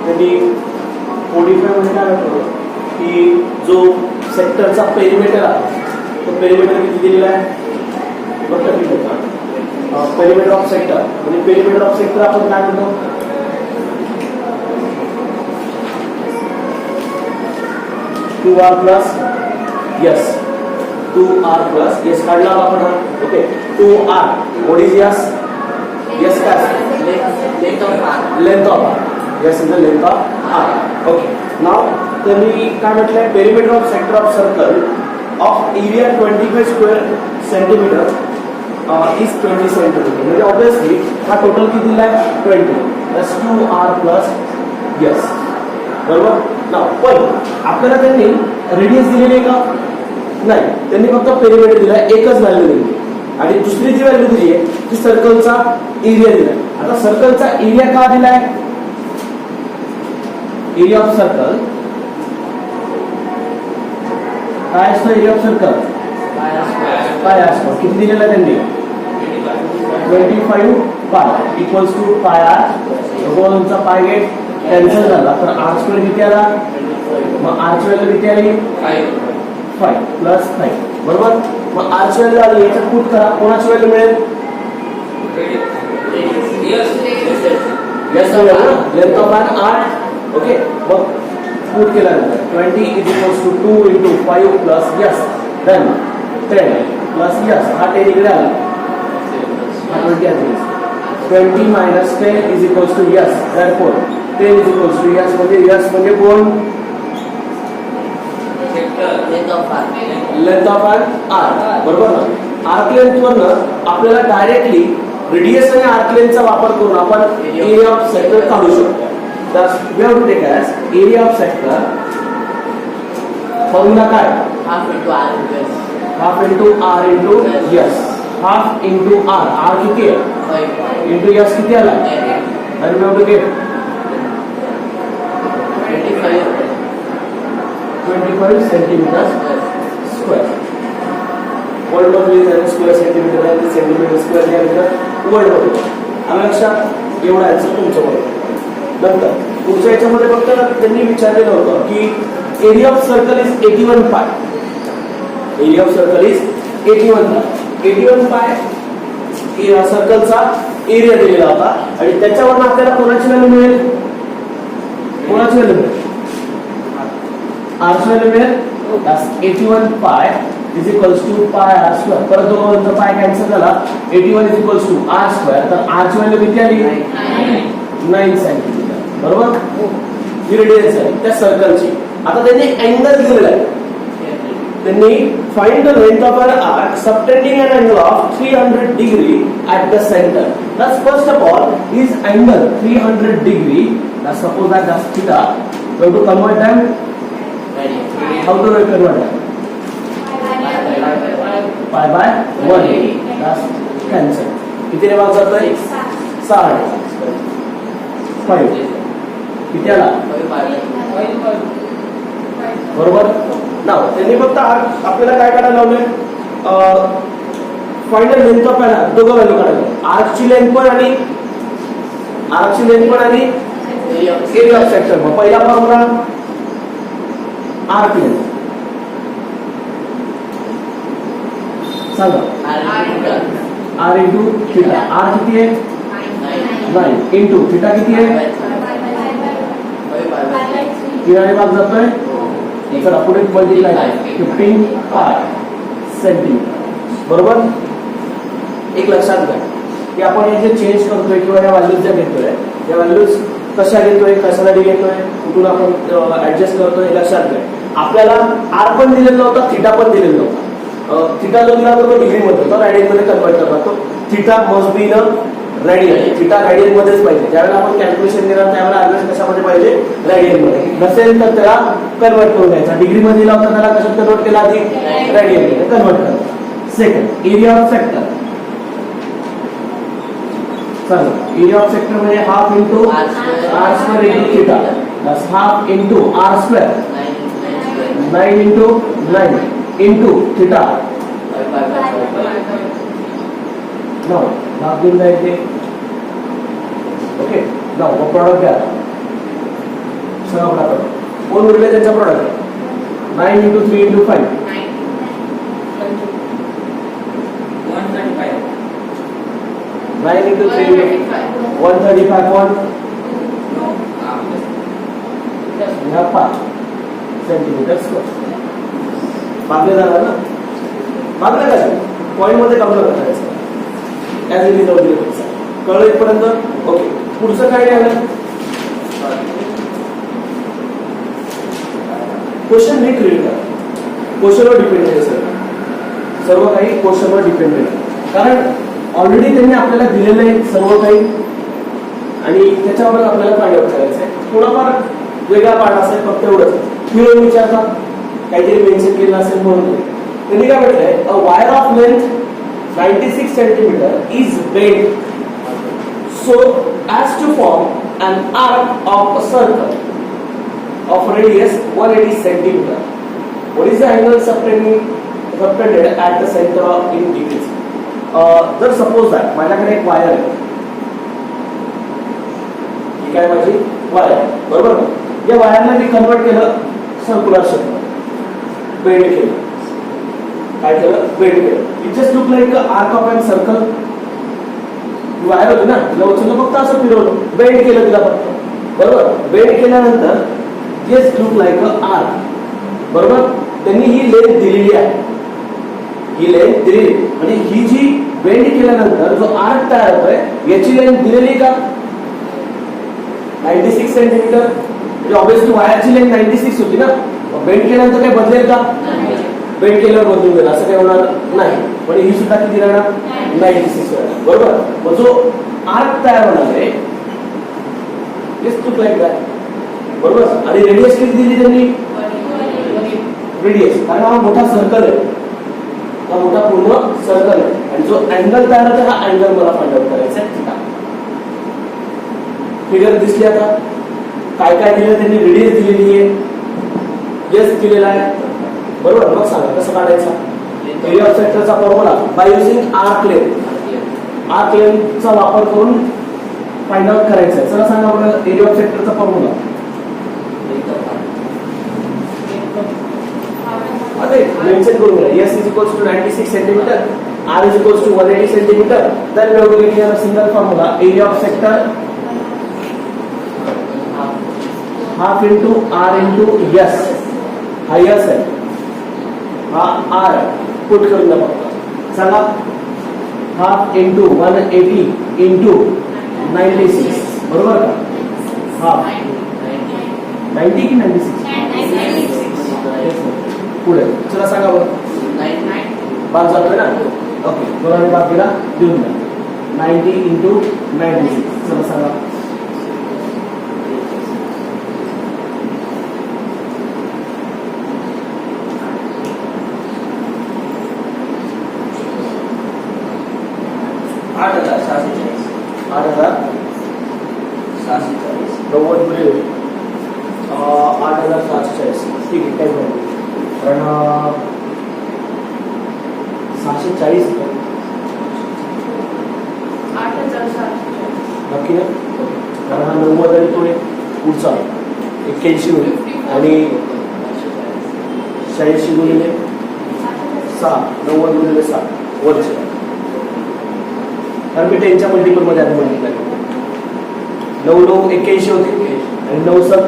त्यांनी 45 मध्ये काय म्हटलं की जो सेक्टरचा पेरिमीटर आहे तो पेरिमीटर किती दिलेला आहे बघा तुम्ही पेरिमीटर ऑफ सेक्टर म्हणजे पेरिमीटर ऑफ सेक्टर आपण काय म्हणतो 2r plus yes 2r plus yes काढला आपण okay 2r what is yes yes काय length of r yes is the length of r okay now त्यांनी काय म्हटलंय perimeter of sector of circle of area 25 square centimetre is 20 centimetre म्हणजे obviously हा total किती दिला आहे 20 plus 2r plus yes बरोबर ना पण आपल्याला त्यांनी रेडियस दिलेली आहे का नाही त्यांनी फक्त पेरिमीटर दिला एकच व्हॅल्यू दिली आणि दुसरी जी व्हॅल्यू दिली आहे ती सर्कलचा एरिया दिला आता सर्कलचा एरिया का दिलाय एरिया ऑफ सर्कल काय असतो एरिया ऑफ सर्कल काय असतो किती दिलेला आहे त्यांनी 25 पाय इक्वल्स टू पाय आर दोनचा पाय गेट कॅन्सल झाला तर आर स्क्वेअर किती आला मग आर स्क्वेअर किती आली 5 प्लस 5 बरोबर मग आर स्क्वेअर आली याच्यात पुट करा कोणाची व्हॅल्यू मिळेल yes length of R R okay मग पुट केल्यानंतर 20 is equals to 2 into 5 plus yes then 10 plus yes हा 10 इकडे आला हा 20 आहे 20 minus 10 is equals to yes therefore 10 is equals to yes म्हणजे कोण लेंथ ऑफ आर आर बरोबर ना आर्क लेंथ वरनं आपल्याला डायरेक्टली रेडियस आणि आर्क लेंथचा वापर करून आपण एरिया ऑफ सेक्टर काढू शकतो thus we have to take as area of sector formula काय half into r into yes half into r किती आहे into yes किती आला आणि we have to get 25 centimetre square world मध्ये स्क्वेअर सेंटीमीटर आहे सेंटीमीटर स्क्वेअर यानंतर world मध्ये आलं लक्षात एवढा आन्सर तुमचं बरोबर नंतर पुढच्या याच्यामध्ये फक्त त्यांनी विचारलेलं होतं की area of circle is 81 pi area of circle is 81 पाय सर्कलचा एरिया दिलेला होता आणि त्याच्यावर आपल्याला कोणाची व्हॅल्यू मिळेल कोणाची व्हॅल्यू मिळेल आरची व्हॅल्यू मिळेल 81 pi is equals to pi R square परत दोघांचा पाय कॅन्सल झाला 81 is equals to R square तर आरची व्हॅल्यू किती आली 9 सेंटीमीटर बरोबर ही रेडियस आहे त्या सर्कलची आता त्यांनी अँगल दिलेला आहे त्यांनी find the length of an arc subtending an angle of 300 degree at the center thus first of all his angle 300 degree now suppose that that's theta we have to convert them how to convert them pi by 180 that's cancel किती रे भाग जातोय 6 5 किती आला बरोबर नाव त्यांनी फक्त आपल्याला काय काढायला लावलंय फाइंड लेंथ ऑफ आर्क दोघं व्हॅल्यू काढायला आर्कची लेंथ पण आणि एरिया ऑफ सेक्टर मग पहिला फॉर्म्युला आर्क लेंथ सांगा आर इंटू थीटा आर किती आहे 9 इंटू थीटा किती आहे किराने भाग जातोय चला पुढे मल्टिप्लाय 15 पाय सेंटीमीटर बरोबर एक लक्षात घ्या की आपण हे जे चेंज करतोय किंवा या व्हॅल्यूज ज्या घेतोय या व्हॅल्यूज कशा घेतोय कशासाठी घेतोय कुठून आपण ऍडजस्ट करतोय हे लक्षात घ्या आपल्याला आर पण दिलेला होता थीटा पण दिलेला होता थीटा जो दिला तो डिग्री मध्ये होता रेडियन मध्ये कन्वर्ट करणार तो theta must be in radian theta radian मध्येच पाहिजे ज्यावेळेला आपण कॅल्क्युलेशन देणार त्यावेळेला ऍव्हरेज कशामध्ये पाहिजे रेडियन मध्ये नसेल तर त्याला कन्वर्ट करून द्यायचा डिग्री मध्ये दिला होता त्याला कशात कन्वर्ट केला आधी रेडियन मध्ये कन्वर्ट करा सेकंड एरिया ऑफ सेक्टर चला एरिया ऑफ सेक्टर म्हणजे half into R square into theta plus half into R square 9 into 9 into theta now भाग देऊन जायचे ओके now what product घ्या सांगा पटापट. कोण उरले त्यांचा product? 9 into 3 into 5. 9 into 3 into 135 point. We have 5 centimeters square. मागले जाणार ना? मागले काय? पॉइंट मध्ये कमी करायचं. As it is object. कळलं इथपर्यंत? ओके. पुढचं काय आलं? क्वेश्चन नीट रीड करा. क्वेश्चनवर डिपेंडेंट आहे सर्व काही क्वेश्चनवर डिपेंडेंट आहे. कारण ऑलरेडी त्यांनी आपल्याला दिलेलं आहे सर्व काही आणि त्याच्यावर आपल्याला फाइंड आउट करायचं आहे. थोडाफार वेगळा पार्ट असेल फक्त एवढंच. फिरून विचारतात काहीतरी मेन्शन केलं असेल म्हणून त्यांनी काय म्हटलंय a wire of length 96 centimetre is bend so as to form an arc of a circle of radius 180 centimeter. What is the angle subtended at the center of in degrees? जर suppose that माझ्याकडे एक wire आहे. ही काय माझी wire आहे बरोबर ना? या वायरला मी कन्वर्ट केलं सर्क्युलर शेपमध्ये, बेंड केलं. काय केलं? बेंड केलं. It just look like a arc of an circle. Wire होती ना, तिला उचललं फक्त असं फिरवलं, बेंड केलं तिला फक्त बरोबर. बेंड केल्यानंतर just look like a arc बरोबर. त्यांनी ही लेंथ दिलेली आहे, ही लेंथ दिलेली म्हणजे ही जी बेंड केल्यानंतर जो आर्क तयार होतोय याची लेंथ दिलेली का 96 सेंटीमीटर. म्हणजे ऑब्वियसली वायरची लेंथ 96 होती ना. बेंड केल्यानंतर काय बदलेल का? बेंड केल्यावर बदलून गेला असं काही होणार नाही. पण ही सुद्धा किती राहणार? 96 राहणार बरोबर. मग जो आर्क तयार होणार आहे जस्ट लुक लाईक दॅट बरोबर. आणि रेडियस किती दिली त्यांनी? रेडियस. कारण हा मोठा सर्कल आहे, हा मोठा पूर्ण सर्कल आहे आणि जो अँगल तयार होतो हा अँगल मला फाइंड आउट करायचा आहे. ठीक आहे. फिगर दिसली आता. काय काय दिलं त्यांनी? रेडियस दिलेली आहे, यस दिलेला आहे बरोबर. मग सांगा कसं काढायचा एरिया ऑफ सेक्टरचा formula by using arc length. Arc लेंथचा वापर करून फाइंड आउट करायचा आहे. चला सांगा बरं एरिया ऑफ सेक्टरचा फॉर्म्युला. अरे मेन्शन करून घ्या. S is equals to 96 centimeter, R is equals to 180 centimeter. Then we have to get here a single formula. Area of sector half into R into S. हा S आहे, हा R put करून द्या फक्त. सांगा half into 180 into 96 बरोबर का? Half 90 की 96 पुढे. चला सांगा बरं. 5 जातोय ना. ओके. दोघांनी भाग केला देऊन द्या. 90 इंटू 96. चला सांगा. ठीक आहे काही नाही. कारण 640 नक्की ना. कारण हा 90 आणि तो एक पुढचा 81 होईल आणि 86 गुणिले 6 90 गुणिले 7 वरचे. कारण मी 10च्या मल्टिपल मध्ये आधी मल्टिप्लाय करतो. 9 9 81 होते आणि 9 7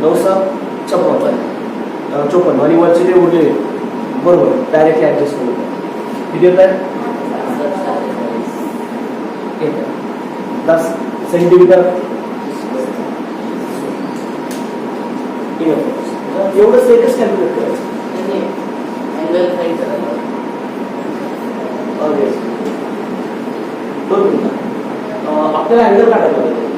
9 7 54 आणि वरचे जे उरले बरोबर डायरेक्टली ऍडजस्ट करू. किती येत आहे? 10 सेंटीमीटर. एवढं सेटच कॅल्क्युलेट करायचं. आपल्याला अँगल काढायला लागेल.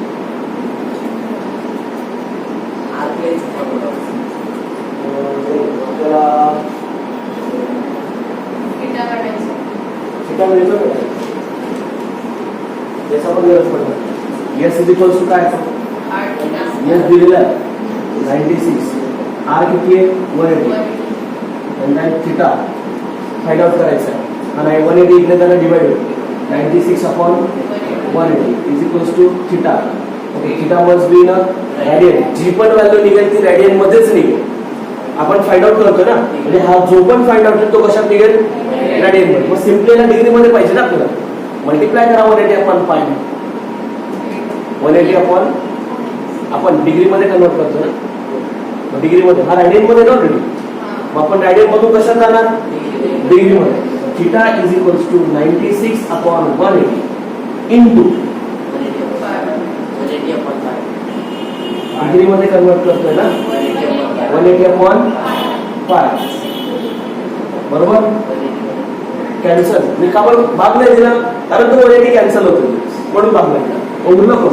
आपल्याला थिटा मिळतो का? याचा पण गरज पडणार. एस इज इक्वल्स टू काय? एस दिलेला आहे 96, आर किती आहे 180 आणि थिटा फाइंड आउट करायचा आहे. आणि 180 इकडे त्याला डिवाइड होते 96 upon 180 is equals to theta. Okay, theta must be in radian. जी पण व्हॅल्यू निघेल ती रेडियन मध्येच निघेल. आपण फाइंड आउट करतो ना, म्हणजे हा जो पण फाइंड आउट तो कशात निघेल? रेडियन मध्ये. मग सिम्पली ना डिग्री मध्ये पाहिजे ना आपल्याला. मल्टिप्लाय करा 180 अपॉन पाय. 180 अपॉन आपण डिग्री मध्ये कन्वर्ट करतो ना, डिग्री मध्ये. हा रेडियन मध्ये ना ऑलरेडी. मग आपण रेडियन मधून कशात जाणार? डिग्री मध्ये. Theta is equals to 96 upon 180 into degree मध्ये कन्वर्ट करतोय ना, 180 अपॉन पाय. बरोबर. कॅन्सल. मी का पण भाग नाही दिला? कारण तो 180 कॅन्सल होतो म्हणून भाग नाही दिला. ओढू नको.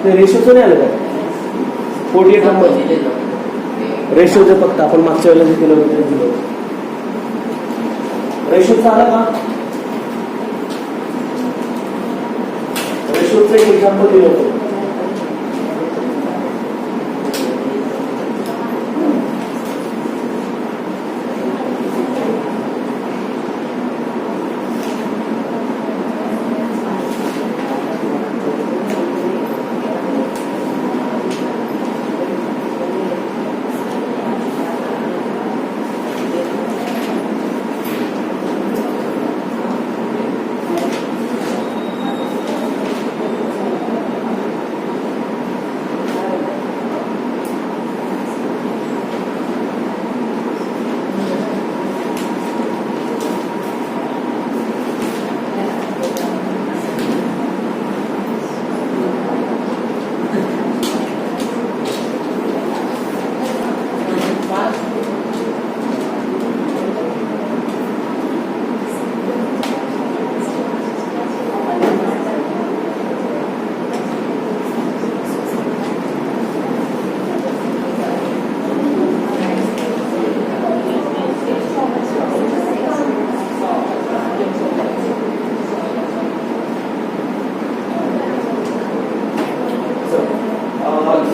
ते रेशोचं नाही आलं काय? 48 नंबर रेशोचं फक्त आपण मागच्या वेळेला जे केलं होतं ते दिलं. रेशोचं आलं का? रेशोचं एक एक्झाम्पल दिलं होतं.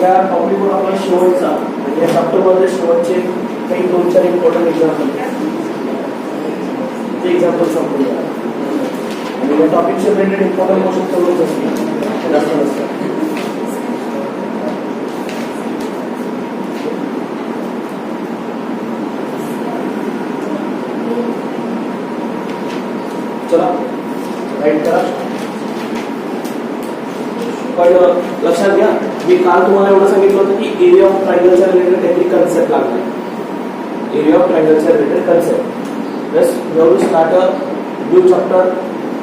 या टॉपिकवर आपण शेवटचा म्हणजे या चॅप्टरमध्ये शेवटचे काही 2-4 इम्पॉर्टंट एक्झाम्पल ते एक्झाम्पल संपूया. आणि या टॉपिकचे रिलेटेड इम्पॉर्टंट क्वेश्चन सोडवत असतील जास्त नसतं. चला राईट करा. पण लक्षात घ्या, मी काल तुम्हाला एवढं सांगितलं होतं की एरिया ऑफ ट्रायंगलच्या रिलेटेड काहीतरी कन्सेप्ट लागणार. एरिया ऑफ ट्रायंगलच्या related concept. Just we have to start a new chapter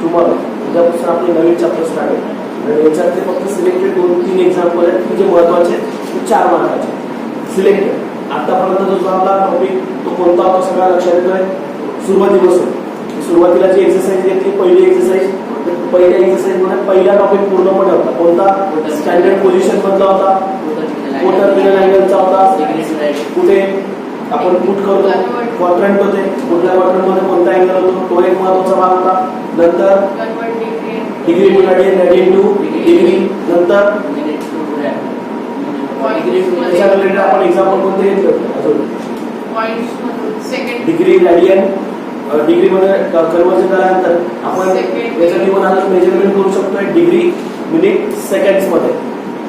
tomorrow. उद्यापासून आपले नवीन चॅप्टर स्टार्ट आहे आणि याच्यातले फक्त सिलेक्टेड 2-3 एक्झाम्पल आहेत की जे महत्वाचे आहेत, 4 मार्काचे सिलेक्टेड. आतापर्यंत जो आपला टॉपिक तो कोणता होता सगळा लक्षात येतोय? सुरुवातीपासून. सुरुवातीला जी एक्सरसाइज घेतली पहिली एक्सरसाइज, पहिल्या एक्सरसाइज मध्ये पहिला टॉपिक पूर्णपणे होता. कोणता? स्टँडर्ड पोझिशन मधला होता, कोटर पिनल अँगलचा होता, कुठे आपण पुट करतो, क्वाड्रंट होते, कुठल्या क्वाड्रंट मध्ये कोणता अँगल होतो तो एक महत्वाचा भाग होता. नंतर degree to radian, radian to degree. नंतर त्याच्या रिलेटेड आपण एक्झाम्पल कोणते घेतले होते? डिग्री रेडियन डिग्री मध्ये कन्वर्जन झाल्यानंतर आपण याच्यासाठी पण आता मेजरमेंट करू शकतोय. डिग्री मिनिट सेकंड्स मध्ये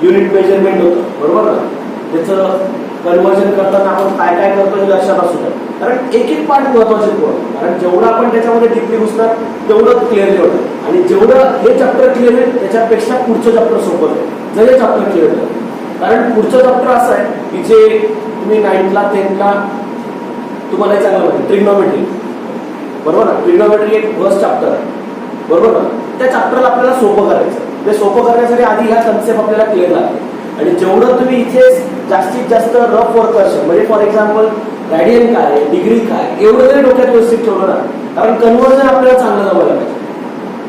युनिट मेजरमेंट होतं, बरोबर ना? त्याचं कन्वर्जन करताना आपण काय काय करतो हे लक्षात असू द्या. कारण एक एक पार्ट महत्वाचे होतं. कारण जेवढं आपण त्याच्यामध्ये डीपली घुसणार तेवढं क्लिअरली होतं. आणि जेवढं हे चॅप्टर क्लिअर आहे त्याच्यापेक्षा पुढचं चॅप्टर सोपं आहे जर हे चॅप्टर क्लिअर झालं. कारण पुढचं चॅप्टर असं आहे की जे तुम्ही 9th ला 10th ला तुम्हाला चांगलं माहिती, ट्रिग्नोमेट्री, बरोबर ना? ट्रिग्नोमेट्री एक फर्स्ट चॅप्टर आहे, बरोबर ना? त्या चॅप्टरला आपल्याला सोपं करायचं. ते सोपं करण्यासाठी आधी ह्या कन्सेप्ट आपल्याला क्लिअर लागते. आणि जेवढं तुम्ही इथे जास्तीत जास्त रफ वर्क करशाल, म्हणजे फॉर एक्झाम्पल रेडियन काय, डिग्री काय, एवढं जरी डोक्यात व्यवस्थित ठेवलं ना, कारण कन्वर्जन आपल्याला चांगलं जमवायला पाहिजे,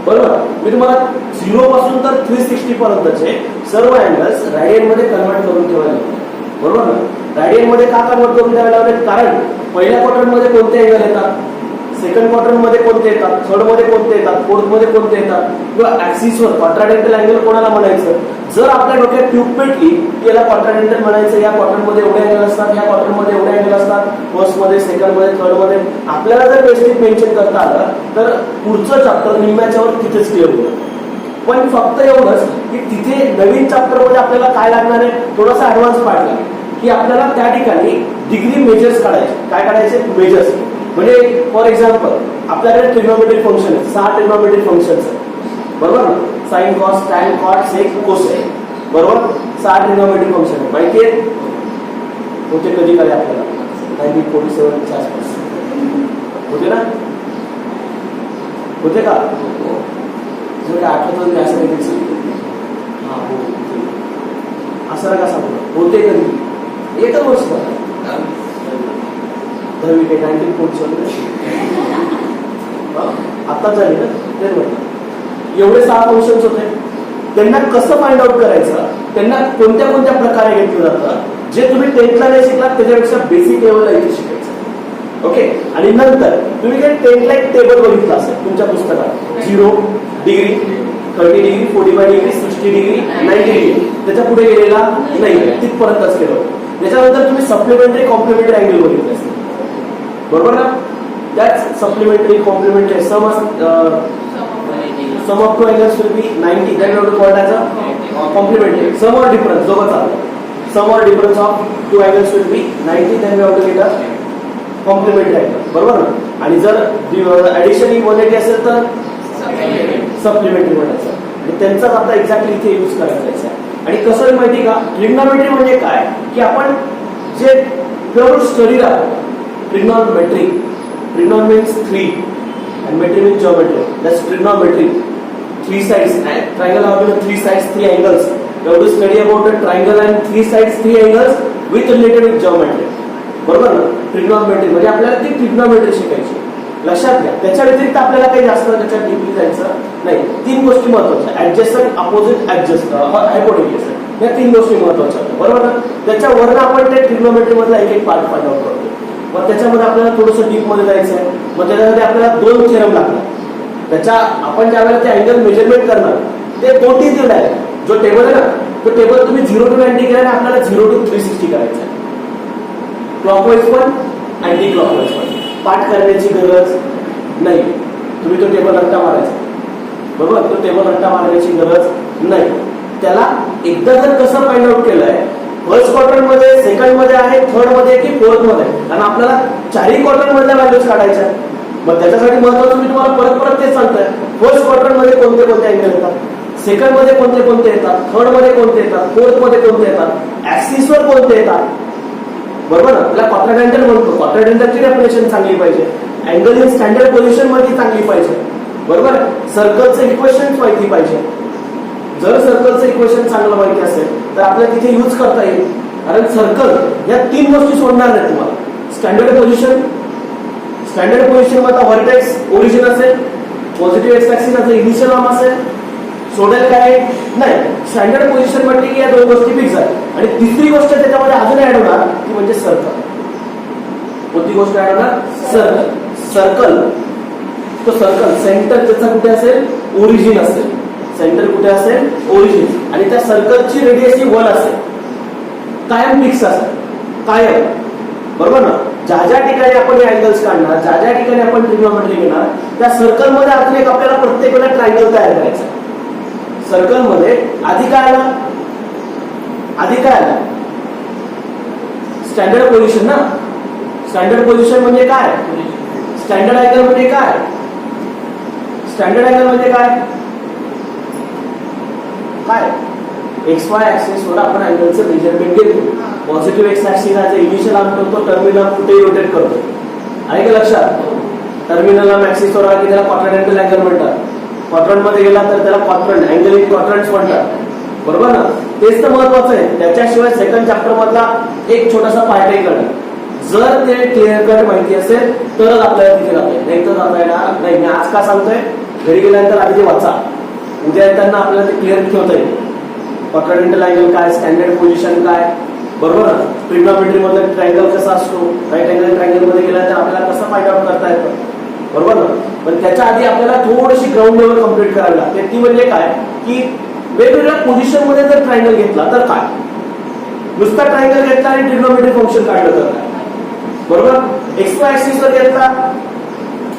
बरोबर. मी तुम्हाला 0 पासून तर 360 पर्यंतचे सर्व अँगल्स रेडियन मध्ये कन्वर्ट करून ठेवायला लागले, बरोबर ना? रेडियन मध्ये का कन्वर्ट करून ठेवायला लागले? कारण पहिल्या क्वाड्रंट मध्ये कोणते अँगल येतात? सेकंड क्वाड्रंट मध्ये कोणते येतात, थर्ड मध्ये कोणते येतात, फोर्थ मध्ये कोणते येतात, किंवा ऍक्सिसवर क्वाड्रॅन्टल अँगल कोणाला म्हणायचं. जर आपल्या डोक्यात ट्यूब पेटली की याला क्वाड्रॅन्टल म्हणायचं, या क्वाड्रंट मध्ये एवढे अँगल असतात, या क्वाड्रंट मध्ये एवढे अँगल असतात, फर्स्ट मध्ये, सेकंड मध्ये, थर्ड मध्ये. आपल्याला जर व्यवस्थित मेन्शन करता आलं तर पुढचं चॅप्टर निम्म्याच्यावर तिथेच क्लिअर होतं. पण फक्त एवढंच की तिथे नवीन चॅप्टर मध्ये आपल्याला काय लागणार आहे, थोडासा ऍडव्हान्स पार्ट लागेल की आपल्याला त्या ठिकाणी डिग्री मेजर्स काढायचे. काय काढायचे? मेजर्स. म्हणजे फॉर एक्झाम्पल आपल्याकडे ट्रिग्नोमेट्रिक फंक्शन आहे, 6 ट्रिग्नोमेट्रिक फंक्शन्स आहेत, बरोबर ना. साइन, कॉस, टॅन, कॉट, सेक, कोसाइन, बरोबर. 6 ट्रिग्नोमेट्रिक फंक्शन आहे. माहिती आहे होते कधी काय आपल्याला 1947 च्या आसपास होते ना, होते का? आठवत असं काही हा हो असं नका सांगू. होते कधी एकच वर्ष 10वी ते 1947 आत्ताच झाली ना. ते एवढे 6 फंक्शन्स होते. त्यांना कसं फाइंड आउट करायचं, त्यांना कोणत्या कोणत्या प्रकारे घेतलं जातं, जे तुम्ही 10th ला नाही शिकलात त्याच्यापेक्षा बेसिक लेवलला इथे शिकायचं. ओके. आणि नंतर तुम्ही काही 10th ला एक टेबल बघितलं असेल तुमच्या पुस्तकात, 0 degree, 30 degree, 45 degree, 60 degree, 90 degree. त्याच्या पुढे गेलेला नाही, तिथपर्यंतच केलं. त्याच्यानंतर तुम्ही सप्लिमेंटरी कॉम्प्लिमेंटरी अँगल बघितले असतील, बरोबर ना. त्याच supplementary complementary sum of two angles will be 90, that we called as a complementary. Sum or difference दोघं चालतं. Sum or difference of two angles will be 90, then we have to get a complementary angle, बरोबर ना. आणि जर addition 180 असेल तर supplementary म्हणायचं. आणि त्यांचाच आता एक्झॅक्टली इथे यूज करायचा आहे. आणि कसं माहिती का, ट्रिग्नोमेट्री म्हणजे काय की आपण जे प्युअर स्टडी राहतो trigonometry. Trigon means 3 and metry means geometry. That's trigonometry. 3 sides. Triangle have 3 sides, 3 angles. You have to study about a triangle and 3 sides, 3 angles with related with geometry. बरोबर ना. Trigonometry म्हणजे आपल्याला ती trigonometry शिकायची. लक्षात घ्या. त्याच्या व्यतिरिक्त आपल्याला काही जास्त त्याच्यात डीपली जायचं नाही. 3 गोष्टी महत्वाच्या, ऍडजस्टंट, अपोजिट, ऍडजस्ट, हायपोटेन्यूज. या 3 गोष्टी महत्वाच्या, बरोबर ना. त्याच्यावरनं आपण ते ट्रिग्नोमेट्री मधला एक पार्ट फाइंड आउट करतो. मग त्याच्यामध्ये आपल्याला थोडंसं डीप मध्ये जायचं आहे. मग त्याच्यामध्ये आपल्याला 2 थेरम लागतात. त्याच्या आपण ज्या वेळेला ते अँगल मेजरमेंट करणार ते 2 दिलेलं आहे. जो टेबल आहे ना, तो टेबल तुम्ही 0 to 90 केला आणि आपल्याला 0 to 360 करायचं आहे. क्लॉकवाईज पण अँटी क्लॉकवाईज पण. पाठ करण्याची गरज नाही. तुम्ही तो टेबल रट्टा मारायचा, बरोबर. तो टेबल रट्टा मारण्याची गरज नाही. त्याला एकदा जर कसं फाइंड आउट केलंय, फर्स्ट क्वाड्रंट मध्ये, सेकंड मध्ये आहे, थर्ड मध्ये की फोर्थ मध्ये, कारण आपल्याला 4ही क्वाड्रंट मधल्या व्हॅल्यूज काढायच्या. मग त्याच्यासाठी महत्वाचं मी तुम्हाला परत परत तेच सांगतोय. फर्स्ट क्वाड्रंट मध्ये कोणते कोणते अँगल येतात, सेकंड मध्ये कोणते कोणते येतात, थर्ड मध्ये कोणते येतात, फोर्थ मध्ये कोणते येतात, ऍक्सिसवर कोणते येतात, बरोबर ना. त्याला क्वाड्रॅन्टल म्हणतो. क्वाड्रॅन्टलची डेफिनेशन चांगली पाहिजे, अँगल इन स्टँडर्ड पोझिशन मध्ये चांगली पाहिजे, बरोबर. सर्कलचं इक्वेशन माहिती पाहिजे. जर सर्कलचं इक्वेशन चांगलं माहिती असेल तर आपल्याला तिथे यूज करता येईल. कारण सर्कल या 3 गोष्टी सोडणार नाही तुम्हाला. स्टँडर्ड पोझिशन, स्टँडर्ड पोझिशन मध्ये व्हर्टेक्स ओरिजिन असेल, पॉझिटिव्ह एक्स ऍक्सिसचा इनिशियल आर्म असेल, सोडेल काय नाही. स्टँडर्ड पोझिशन म्हटली की या 2 गोष्टी फिक्स आहेत. आणि तिसरी गोष्ट त्याच्यामध्ये अजून ऍड होणार ती म्हणजे सर्कल. कोणती गोष्ट ऍड होणार? सर्कल. सर्कल, तो सर्कल सेंटर त्याचा कुठे असेल? ओरिजिन असेल. सेंटर कुठे असेल? ओरिजिन. आणि त्या सर्कलची रेडियस ही 1 असेल, कायम फिक्स असेल, कायम, बरोबर ना. ज्या ज्या ठिकाणी आपण हे अँगल्स काढणार, ज्या ज्या ठिकाणी आपण ट्रिग्नोमेट्री घेणार, त्या सर्कल मध्ये अजून एक आपल्याला प्रत्येक वेळेला ट्रायंगल तयार करायचा. सर्कल मध्ये आधी काय आला? आधी काय आला? स्टँडर्ड पोझिशन ना. स्टँडर्ड पोझिशन म्हणजे काय? स्टँडर्ड अँगल म्हणजे काय? स्टँडर्ड अँगल म्हणजे काय? काय? एक्स वाय ऍक्सिस वर आपण अँगलचं मेजरमेंट घेतो. पॉझिटिव्ह एक्स ऍक्सिस हा इनिशियल आर्म करतो, टर्मिनल कुठेही रोटेट करतो. आहे का लक्षात? टर्मिनल आर्म ऍक्सिस वर आला की त्याला क्वाड्रॅन्टल अँगल म्हणतात. क्वाड्रंट मध्ये गेला तर त्याला क्वाड्रंट, अँगल इन क्वाड्रंट्स म्हणतात, बरोबर ना. तेच तर महत्वाचं आहे. त्याच्याशिवाय सेकंड चॅप्टर मधला एक छोटासा पार्टही कळेल. जर ते क्लिअर कट माहिती असेल तरच आपल्याला तिथे जाता, नाही तर जाता येणार नाही. मी आज का सांगतोय, घरी गेल्यानंतर आधी ते वाचा. उद्या येताना आपल्याला ते क्लिअर ठेवता येईल. क्वाड्रॅन्टल अँगल काय, स्टँडर्ड पोझिशन काय, बरोबर ना. ट्रिग्नोमेट्री मध्ये ट्रायंगल कसा असतो, राईट अँगल ट्रायंगल मध्ये गेल्यानंतर आपल्याला कसं फाइंड आउट करता येतं, बरोबर ना. पण त्याच्या आधी आपल्याला थोडीशी ग्राउंड लेवल कम्प्लीट करावी लागते. ती म्हणजे काय की वेगवेगळ्या पोझिशन मध्ये जर ट्रायंगल घेतला तर काय, नुसता ट्रायंगल घेतला आणि ट्रिग्नोमेट्रिक फंक्शन काढलं तर काय, बरोबर. एक्स वाय ऍक्सिस वर घेतला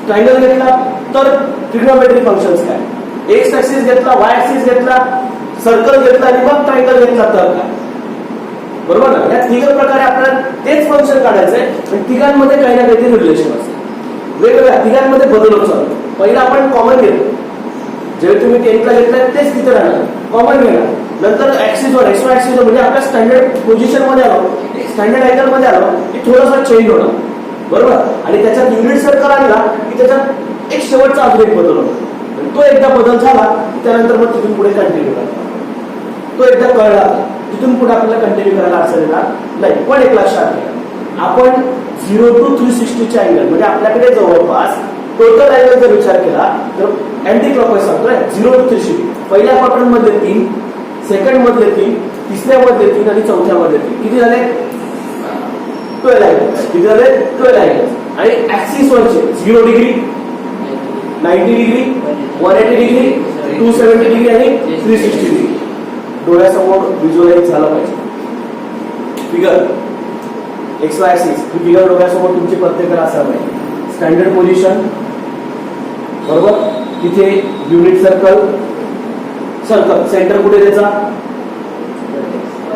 ट्रायंगल घेतला तर ट्रिग्नोमेट्रिक फंक्शन्स काय, एक्स ऍक्सिस घेतला वाय ऍक्सिस घेतला सर्कल घेतला आणि मग ट्रायंगल घेतला तर काय, बरोबर ना. या तिघ प्रकारे आपल्याला तेच फंक्शन काढायचंय पण तिघांमध्ये काही ना काहीतरी रिलेशन असते. वेगवेगळ्या तिघांमध्ये बदल होत चालतो. पहिला आपण कॉमन घेतो, जेव्हा तुम्ही 10th घेतलाय तेच तिथे राहणार, कॉमन घेणार. नंतर ऍक्सिस वर एक्स वाय ऍक्सिस वर म्हणजे आपल्या स्टँडर्ड पोझिशन मध्ये आलो, स्टँडर्ड अँगल मध्ये आलो की थोडासा चेंज होणार, बरोबर. आणि त्याच्यात युनिट सर्कल आणला की त्याच्यात एक शेवटचा अजून एक बदल होतो. तो एकदा बदल झाला त्यानंतर मग तिथून पुढे कंटिन्यू करतो. तो एकदा कळला तिथून पुढे आपल्याला कंटिन्यू करायला अडचण येणार नाही. पण एक लक्षात घ्या, आपण 0 to 360 च्या अँगल म्हणजे आपल्याकडे जवळपास टोटल अँगल जर विचार केला तर अँटी क्लॉकवाईज सांगतोय 0 to 360. पहिल्या क्वाड्रंट मध्ये 3, सेकंड मधले 3, तिसऱ्या मधले 3 आणि चौथ्या मधले 3. किती झाले 12 अँगल. किती झाले 12 अँगल. आणि ऍक्सिस वरचे 0 डिग्री 90 डिग्री 180 डिग्री 270 डिग्री आणि 360 डिग्री डोळ्यासमोर व्हिज्युअलाइज झाला पाहिजे. फिगर एक्स वाय ऍक्सिस ही फिगर डोळ्यासमोर तुमची प्रत्येकाला असायला पाहिजे. स्टँडर्ड पोझिशन, बरोबर. तिथे युनिट सर्कल, सर्कल सेंटर कुठे त्याचा,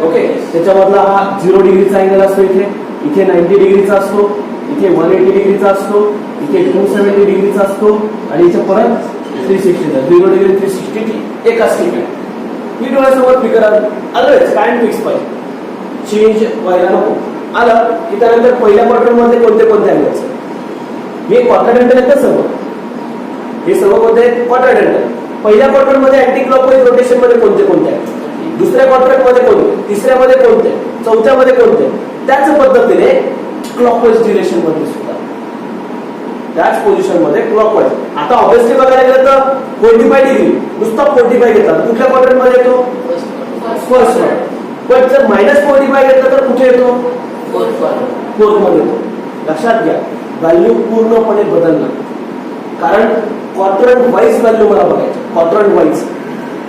ओके. त्याच्यामधला हा 0 डिग्रीचा अँगल असतो, इथे 90 डिग्रीचा असतो, इथे 180 डिग्रीचा असतो, इथे 270 डिग्रीचा असतो आणि इथे परत 360. 0 डिग्री 360 एकाच ठिकाणी. ही डोळ्यासमोर फिगर आलंच काय फिक्स पाहिजे, चेंज व्हायला नको. आलं की त्यानंतर पहिल्या क्वाड्रंट मध्ये कोणते कोणते अँगल्स, हे क्वाड्रंटल आहे सर्व, हे सर्व कोणते क्वाड्रंटल. पहिल्या क्वाड्रंट मध्ये अँटी क्लॉकवाईज रोटेशन मध्ये कोणते कोणते आहेत, दुसऱ्या क्वाड्रंट मध्ये कोणते, तिसऱ्या मध्ये कोणते, चौथ्या मध्ये कोणते. त्याच पद्धतीने क्लॉकवाईज डिरेक्शन मध्ये सुद्धा त्याच पोझिशन मध्ये क्लॉकवाईज. आता ऑब्व्हियसली बघायला गेलं तर 45 डिग्री नुसता 45 घेतला कुठल्या क्वाड्रंट मध्ये येतो, फर्स्ट वन. पण जर -45 घेतला तर कुठे येतो, फोर्थ मध्ये येतो. लक्षात घ्या व्हॅल्यू पूर्णपणे बदलणार, कारण क्वाड्रंट वाईज व्हॅल्यू मला बघायची. क्वाड्रंट वाईज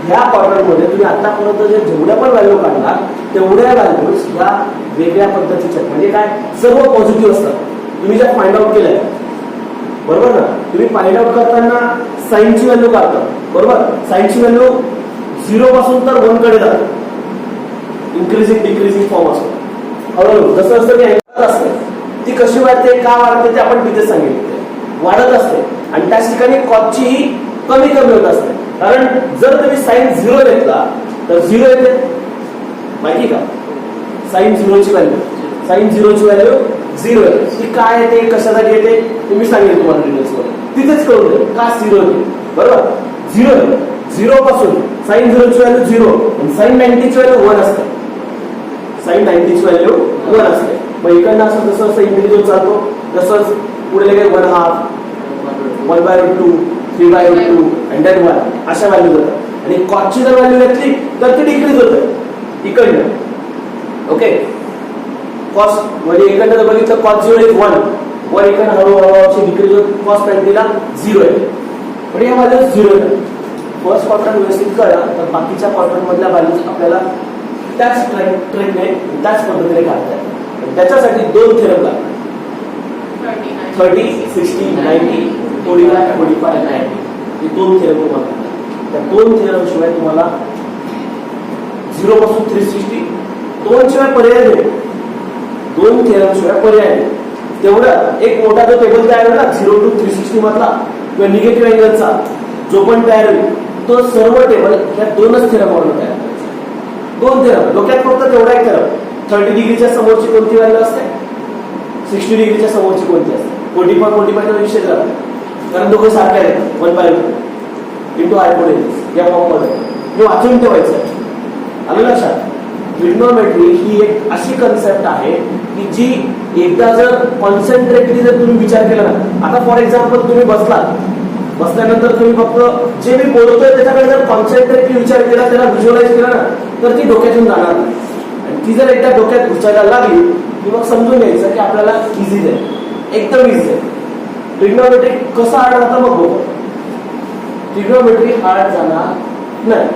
ह्या क्वाड्रंट मध्ये तुम्ही आतापर्यंत जेवढ्या पण व्हॅल्यू काढणार तेवढ्या व्हॅल्यूज ह्या वेगळ्या पद्धतीच्या म्हणजे काय सर्व पॉझिटिव्ह असतात. तुम्ही ज्या फाइंड आउट केलंय, बरोबर ना. तुम्ही फाइंड आउट करताना साईनची व्हॅल्यू काढता, बरोबर. साईनची व्हॅल्यू 0 पासून तर 1 कडे जाते, इन्क्रीजिंग डिक्रीजिंग फॉर्म असतो. हळूहळू जसं जसं ती असते ती कशी वाढते का वाढते ते आपण तिथे सांगितले, वाढत असते. आणि त्याच ठिकाणी कॉसची कमी कमी होत असते, कारण जर तुम्ही साइन 0 घेतला तर 0 येते माहिती का. साइन 0 ची व्हॅल्यू, साइन 0 ची व्हॅल्यू 0 आहे. ती काय येते कशासाठी येते ते मी सांगेन तुम्हाला डिटेल्स मध्ये, तिथेच कळून दे का 0 येते, बरोबर. 0 पासून साइन 0 ची व्हॅल्यू 0 आणि साइन 90 ची व्हॅल्यू 1 असते. साइन 90 ची व्हॅल्यू 1 असते. मग इकडनं असं जसं जसं इंक्रीज होत चालतो तसंच पुढे लगेच 1/2 1/2 3/2 and then 1 अशा व्हॅल्यू जातात. आणि कॉसची जर व्हॅल्यू घेतली तर ती डिक्रीज होते इकडनं, ओके. कॉस म्हणजे इकडनं जर बघितलं कॉस 0 इज 1 इकडनं हळूहळू अशी डिक्रीज होत कॉस 20 ला 0 आहे. पण या व्हॅल्यू 0 आहे. फर्स्ट क्वाड्रंट व्यवस्थित कळला तर बाकीच्या क्वाड्रंट मधल्या व्हॅल्यूज आपल्याला त्याच ट्रेंडने त्याच पद्धतीने काढता येतात. त्याच्यासाठी 2 थेरम लागतात, 30 60 90 45 45 90 हे 2 थेरम तुम्हाला. त्या 2 थेरम शिवाय तुम्हाला 0 पासून 360 2 शिवाय पर्याय नाही. 2 थेरम शिवाय पर्याय नाही. तेवढं एक मोठा जो टेबल तयार होईल ना 0 to 360 मधला किंवा निगेटिव्ह अँगलचा जो पण तयार होईल तो सर्व टेबल या 2च थेरमवर तयार करायचा. 2 थेरम डोक्यात फक्त तेवढा एक थेरम. 30 डिग्रीच्या समोरची कोणती व्हॅल्यू असते, 60 डिग्रीच्या समोरची कोणती असते. 45 चा विषय झाला कारण दोघं सारखे आहेत. 1/2 इंटू हायपोटेन्यूज या फॉर्म मध्ये हे वाचून ठेवायचं. आलं लक्षात. ट्रिग्नोमेट्री ही एक अशी कन्सेप्ट आहे की जी एकदा जर कॉन्सन्ट्रेटली जर तुम्ही विचार केला ना, आता फॉर एक्झाम्पल तुम्ही बसल्यानंतर तुम्ही फक्त जे मी बोलतोय त्याच्याकडे जर कॉन्सन्ट्रेटली विचार केला, त्याला व्हिज्युअलाइज केला ना तर ती डोक्यातून जाणार नाही. आणि ती जर एकदा डोक्यात घुसायला लागली की मग समजून घ्यायचं की आपल्याला इझी आहे, एकदम इझी आहे. ट्रिग्नोमेट्री कसं हार्ड जातं मग बघू. ट्रिग्नोमेट्री हार्ड जाणार नाही,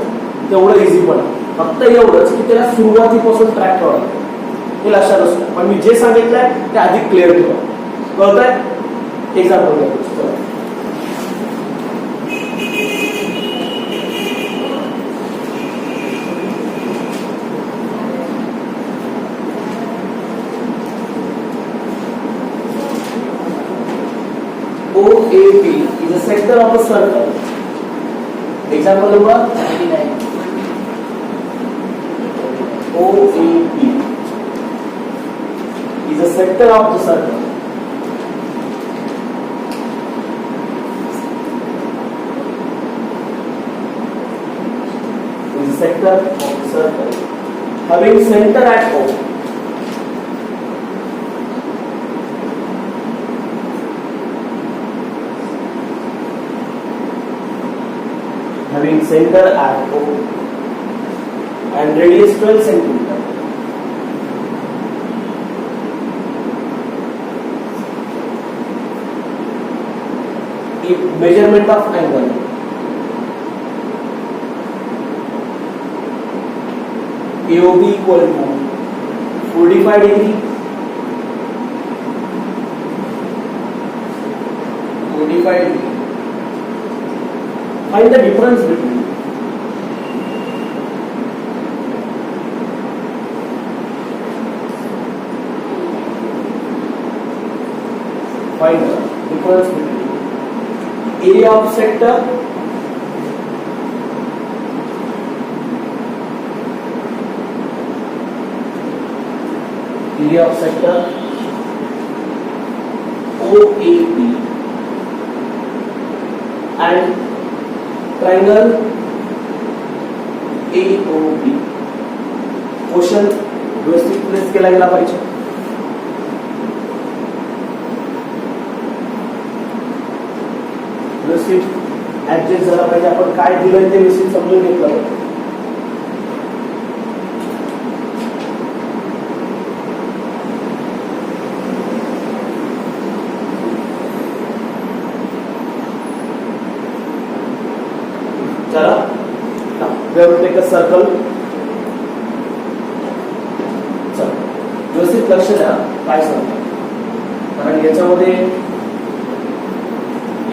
तेवढं इझी पण फक्त एवढंच की त्याला सुरुवातीपासून ट्रॅक करावं लागतं, हे लक्षात असतं. पण मी जे सांगितलंय ते अधिक क्लिअर ठेवा. कळतंय? एक्झाम्पल घ्या. OAP is a sector of a circle. Example number 99. OAP is a sector of the circle. Is a sector of the circle having center at O. Having center at O and radius 12 centimeter. If measurement of angle AOB equal to 45 degree, 45 degree. Find the difference between area of sector OAP and triangle AOB. Question व्यवस्थित place केला गेला पाहिजे. व्यवस्थित adjust झाला पाहिजे. आपण काय दिलं ते व्यवस्थित समजून घेतलं पाहिजे. चला, we have to take a circle. चला, व्यवस्थित लक्ष द्या काय सांगतो, कारण याच्यामध्ये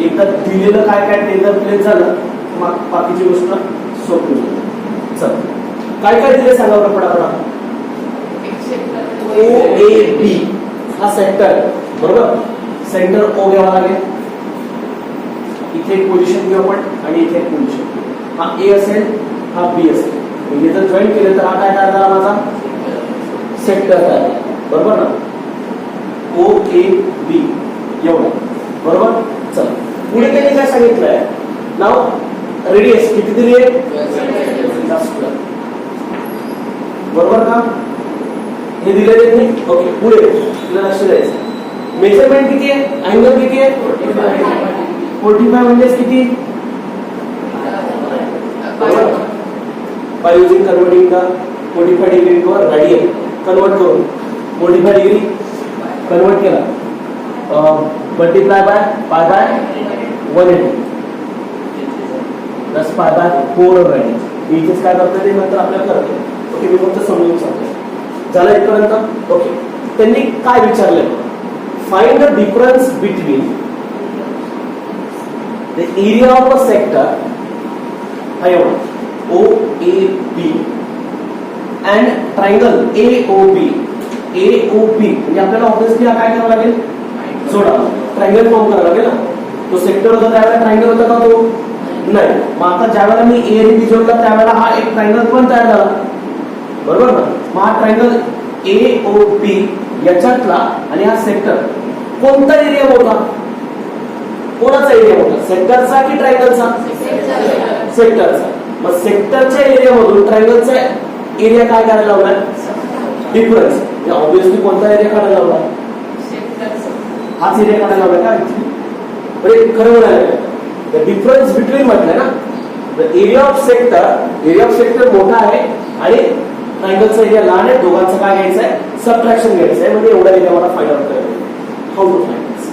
एकदा दिलेलं काय काय ते जर प्लेस झालं मग बाकीची गोष्ट सोपी होईल. चल, काय काय दिले सांगा बरं पटापट. OAB हा सेक्टर, बरोबर. सेंटर O घ्यावा लागेल. इथे एक पोझिशन घेऊ आपण आणि इथे एक पोझिशन. हा A असेल, हा B असेल. म्हणजे जर जॉईन केलं तर हा काय तयार झाला माझा सेक्टर तयार, बरोबर ना. OAB एवढं, बरोबर. चल, पुढे त्यांनी काय सांगितलंय, नाव रेडियस किती दिली आहे, बरोबर का. हे दिले त्यांनी. ओके, पुढे तुला लक्ष द्यायचं. मेजरमेंट किती आहे, अँगल किती आहे, 45 म्हणजे किती, by using converting the 45 degree to a radian, convert करून 45 degree convert केला, multiply by pi by 180 plus pi by 4 radian. इथेच काय करतो ते नंतर आपल्याला कळतं. ओके, मी फक्त समजून सांगतो. झालं इथपर्यंत. ओके, त्यांनी काय विचारलंय, find the difference between the area of a sector OAB and triangle AOB. AOB म्हणजे आपल्याला ऑब्वियसली काय करावं लागेल, जोडा, ट्रायंगल फॉर्म करावा लागेल ना. तो सेक्टर होता त्यावेळेला ट्रायंगल होता का, तो नाही. मग आता ज्यावेळेला मी A आणि B जोडला त्यावेळेला हा एक ट्रायंगल पण तयार झाला, बरोबर ना. मग हा ट्रायंगल AOB याच्यातला आणि हा सेक्टर कोणता एरिया होता, कोणाचा एरिया होता, सेक्टरचा की ट्रायंगलचा, सेक्टरचा. मग सेक्टरच्या एरियामधून ट्रायंगलचा एरिया काय करायला लावलाय, डिफरन्स. ऑब्विसली कोणता एरिया काढायला लावला, हाच एरिया काढायला लावलाय का. म्हणजे खरं म्हणायला डिफरन्स बिटवीन म्हटलंय ना. एरिया ऑफ सेक्टर मोठा आहे आणि ट्रायंगलचा एरिया लहान आहे. दोघांचं काय घ्यायचं आहे, सबट्रॅक्शन घ्यायचं आहे. म्हणजे एवढा एरिया मला फाइंड आउट करायचा. हाऊ टू फाइंड दिस.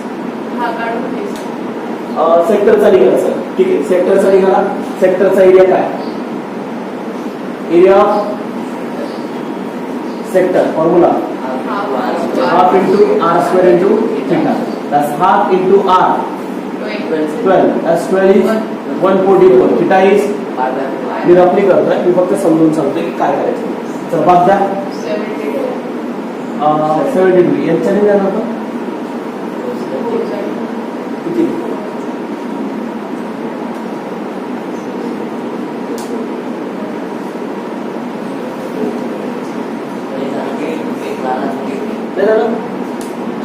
हा काढून घ्यायचा. सेक्टरचा निघाला सर. ठीक आहे, सेक्टरचा निघाला. सेक्टरचा एरिया काय? Area of sector formula half into R square into theta. That's half into r 12. That's 12 is 144. Theta is, मी रफली करतोय, मी फक्त समजून सांगतोय की काय करायचं. तर भाग द्या 72. यांच्याने द्या नव्हतं किती? नाही झालं.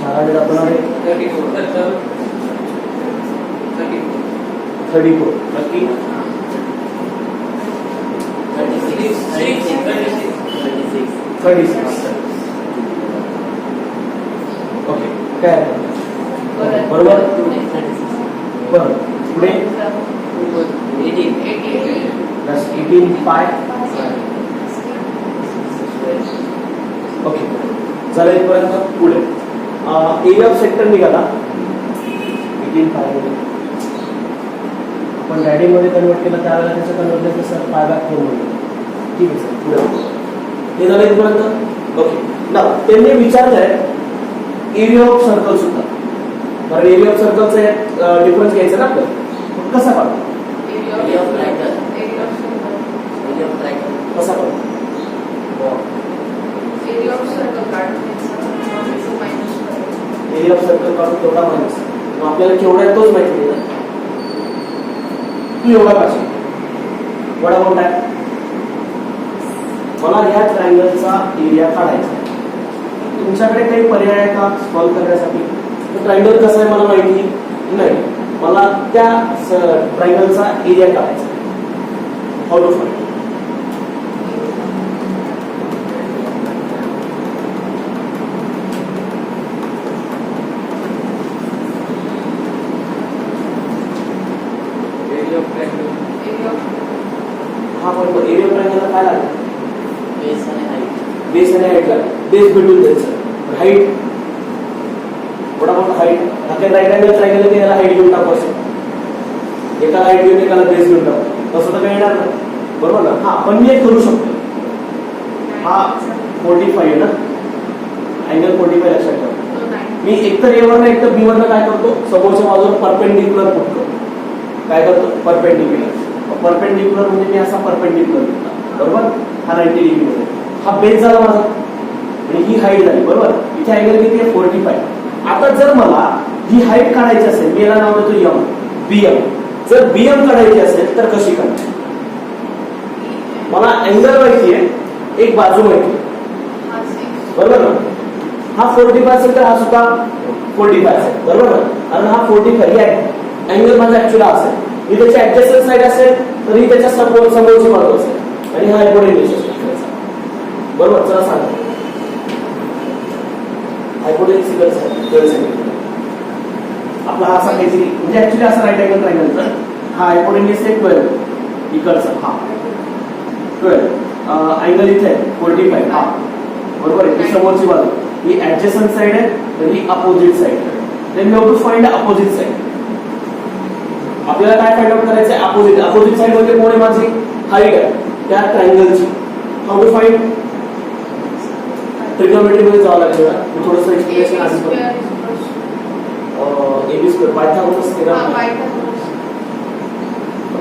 4 आपण 34 नक्की. 36. ओके, काय बरोबर. बरं, पुढे 18 5. ओके, चला इथपर्यंत. पुढे एरिया ऑफ सेक्टर निघाला 18 5. आपण रायडिंग मध्ये कन्वर्ट केलं त्यावेळेला त्याचं कन्वर्जन सर 5/4 मध्ये. ठीक आहे सर, पुढे हे झालं इथपर्यंत. ओके, ना त्यांनी विचारलंय एरिया ऑफ सर्कल सुद्धा. बरं, एरिया ऑफ सर्कलचा डिफरन्स घ्यायचा ना आपल्याला. कसा काढतो? कसा काढतो? एरिया ऑफ सर्कल काढून घ्यायचा. एरिया ऑफ सर्कल काढून तेवढा मायनस. आपल्याला केवढा आहे तोच माहिती नाही. तू एवढा काढशील, वडा मोठा आहे. मला या ट्रायंगलचा एरिया काढायचा. तुमच्याकडे काही पर्याय आहे का सॉल्व्ह करण्यासाठी? ट्रायंगल कसं आहे मला माहिती नाही. मला त्या ट्रायंगलचा एरिया काढायचा. How to find? हा पण एरिया ऑफ ट्रायंगलला काय लागेल? बेस आणि हाईट लागेल. बेस भेटून द्यायचं. हाईट, थोडा मोठा हाईट. आपल्या राईट अँगल ट्रायंगल याला हाईट घेऊन टाकू असेल. एकाला हाईट घेऊन एकाला बेस घेऊन टाकू. तसं तर काही येणार नाही, बरोबर ना. हा, पण मी एक करू शकतो. हा 45 आहे ना, अँगल 45 लक्षात ठेवा. मी एकतर ए वरनं एकतर बी वरनं काय करतो, समोरच्या बाजूला परपेंडिक्युलर पुट करतो. काय करतो? परपेंडिक्युलर. परपेंडिक्युलर म्हणजे मी असा परपेंडिक्युलर घेतला, बरोबर. हा 90 डिग्री मध्ये. हा बेस झाला माझा आणि ही हाईट झाली, बरोबर. इथे अँगल किती आहे? 45. आता जर मला ही हाईट काढायची असेल, मी याला नाव देतो एम, बीएम. जर बीएम काढायची असेल तर कशी काढायची? मला अँगल माहिती आहे, एक बाजू माहिती आहे, बरोबर ना. हा 45 असेल तर हा सुद्धा 45 असेल, बरोबर ना. आणि हा 45 या अँगल माझा ऍक्च्युअल असेल. ही त्याची ऍडजस्टंट साईड असेल तर ही त्याच्या समोरची बाजू असेल आणि हा हायपोटेन्यूज असेल, बरोबर. चला सांगा, हायपोटेन्यूज आपला हा असा काहीतरी म्हणजे ऍक्च्युअली असा राईट अँगल ट्रायंगलचा हा हायपोटेन्यूज आहे 12 इकडचा. हा 12 अँगल इथे आहे 45. हा बरोबर आहे. ही समोरची बाजू, ही ऍडजस्टंट साईड आहे तर ही अपोजिट साईड आहे. Then we have to find opposite side. आपल्याला काय फाइंड आउट करायचं आहे? अपोजिट. अपोजिट साईड म्हणजे कोण आहे? माझी हाईट आहे त्या ट्रायंगलची. How to find? ट्रिग्नोमेट्री मध्ये जावं लागेल. मी थोडंसं एक्सप्लेनेशन आधी करतो. AB square Pythagoras theorem.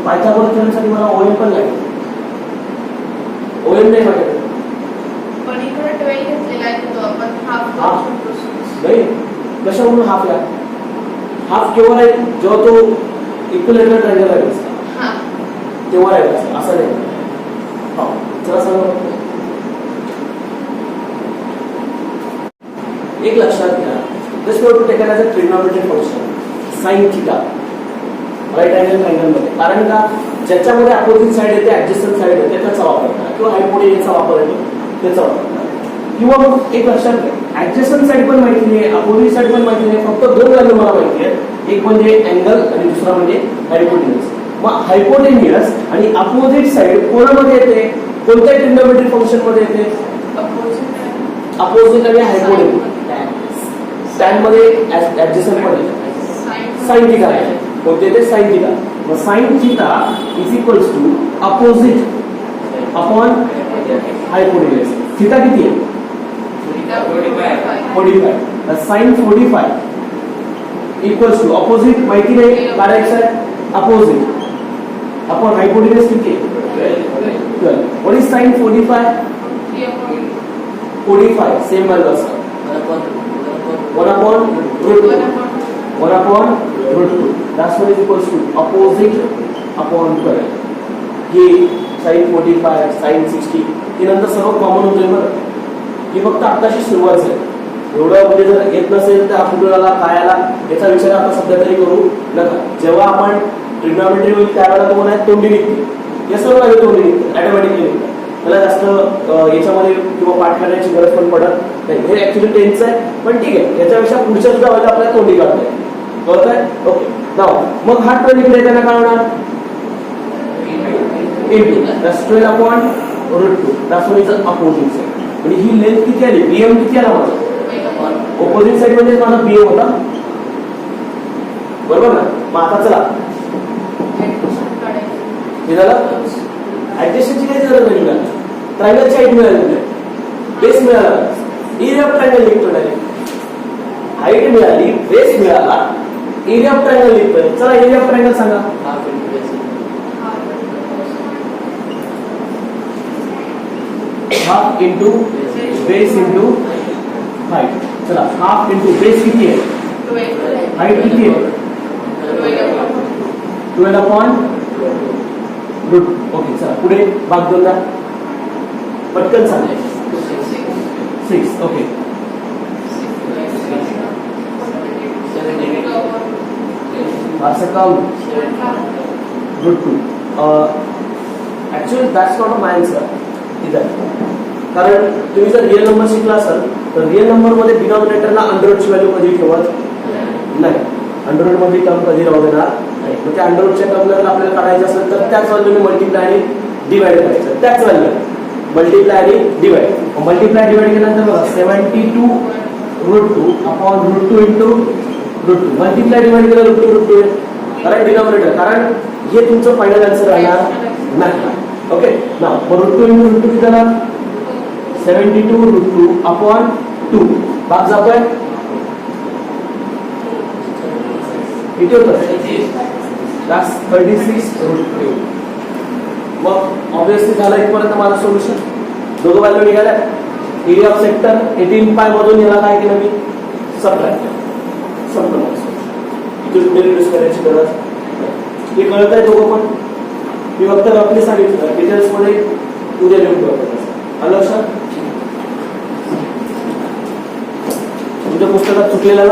Pythagoras थेरमसाठी मला ओएम पण लागेल. ओएम नाही माझ्याकडे. पण इकडे 12 घेतलेला आहे तो आपण हाफ नाही. कशावरून हाफ आहे? हाफ केव्हा आहे? जेव्हा तो इक्विलॅटरल ट्रायंगल आहे तेव्हा आहे, असं नाही. हा, चला सांगा. एक लक्षात घ्या, just to take as a trigonometric function sin theta right angle triangle मध्ये. कारण का ज्याच्यामध्ये अपोजिट साइड येते, ऍडजस्टंट साइड येते त्याचा वापर करा, किंवा हायपोटेन्यूजचा वापर येतो त्याचा वापर करा. किंवा मग एक लक्षात घ्या, ऍडजस्टंट साइड पण माहिती नाही, अपोजिट साइड पण माहिती नाही, फक्त दोन व्हॅल्यू मला माहिती आहेत. एक म्हणजे अँगल आणि दुसरा म्हणजे हायपोटेन्यूज. मग हायपोटेन्यूज आणि अपोजिट साइड कोणामध्ये येते? कोणत्या ट्रिग्नोमेट्रिक फंक्शन मध्ये येते? अपोजिट आणि हायपोटेन्यूज. टॅन मध्ये ऍडजस्टंट मध्ये साइन थिटा आहे. कोणते ते साइन थिटा. मग sine theta is equals to opposite upon hypotenuse. Theta किती आहे? 45. साइन 45 इक्वल्स टू अपोजिट माहिती नाही काढायचं आहे अपोजिट अपॉन हायपोटेन्यूज किती आहे? 12. What is sine 45? 45 same value असतं 1 upon root 2. 1 upon root 2. That's what is equals to opposite upon 12. हे sin 45, sin 60 हे नंतर सर्व कॉमन होतोय बरं. ही फक्त आताची सुरुवात आहे. एवढं म्हणजे जर येत नसेल तर आपल्याला काय आला याचा विचार आता सध्या तरी करू नका. जेव्हा आपण ट्रिग्नॉमेट्री होईल त्यावेळेला तुम्हाला तोंडी निघते. या सर्व काही तोंडी निघते ऑटोमॅटिकली निघते. त्याला जास्त याच्यामध्ये किंवा पाठ करण्याची गरज पण पडत नाही. हे ऍक्च्युली टेन्स आहे पण ठीक आहे. याच्यापेक्षा पुढच्या सुद्धा वेळेला आपल्याला तोंडी काढता येईल. कळत आहे? ओके. नाव मग हा 12 इकडे त्यांना काय होणार? Into that's 12 upon root 2. That's what is opposite side. म्हणजे ही लेंथ किती आली? बीएम किती आला माझा? ऑपोजिट साइड म्हणजे माझा बीएम होता बरोबर ना. मग आता चला हे झालं. ऍडजस्टची काही गरज नाही. मिळाली ट्रायंगलची हाईट मिळाली, बेस मिळाला, एरिया ऑफ ट्रायंगल निघतो. हाईट मिळाली, बेस मिळाला, एरिया ऑफ ट्रायंगल निघतोय. चला एरिया ऑफ ट्रायंगल सांगा. Half into base into height. चला हाफ इंटू बेस किती आहे? हाईट किती आहे? 12 अपॉन रूट. ओके चला पुढे भाग 2 पटकन सांगा. 6. ओके असं count root 2. Actually that's not a my answer इधर. कारण तुम्ही जर रिअल नंबर शिकला असाल तर रिअल नंबर मध्ये डिनॉमिनेटरला अंडररूटची व्हॅल्यू कधी ठेवत नाही. अंडररूट मध्ये टर्म कधी राहू देणार नाही. मग त्या अंडररूटच्या टर्मला जर आपल्याला काढायचं असेल तर त्याच व्हॅल्यूने मल्टिप्लाय आणि डिवाइड करायचं. त्याच व्हॅल्यू मल्टिप्लाय आणि डिवाइड. मल्टिप्लाय डिवाइड केल्यानंतर बघा 72 root 2 upon root 2 into root 2. Multiply divide केलं रूट 2 कारण डिनॉमिनेटर. कारण हे तुमचं फायनल आन्सर राहणार नाही. ओके ना. मग रूट 2 इंटू रूट 2 किती झाला? 72 रूट 2 अपॉन 2. भाग जातोय किती होतं? 36 रूट 2. मग ऑब्विसली झालं इथपर्यंत माझं सोल्युशन. दोघं व्हॅल्यू निघाल्या. एरिया ऑफ सेक्टर 18 पाय मधून याला काय केलं मी? सबट्रॅक्ट केलं. संपलं. इथे रिड्यूस करायची गरज हे कळत आहे दोघं पण. मी फक्त रफली सांगितलं डिटेल्स मध्ये उद्या लिहून ठेवतो. आलं लक्षात? तुमच्या पुस्तकात चुकलेला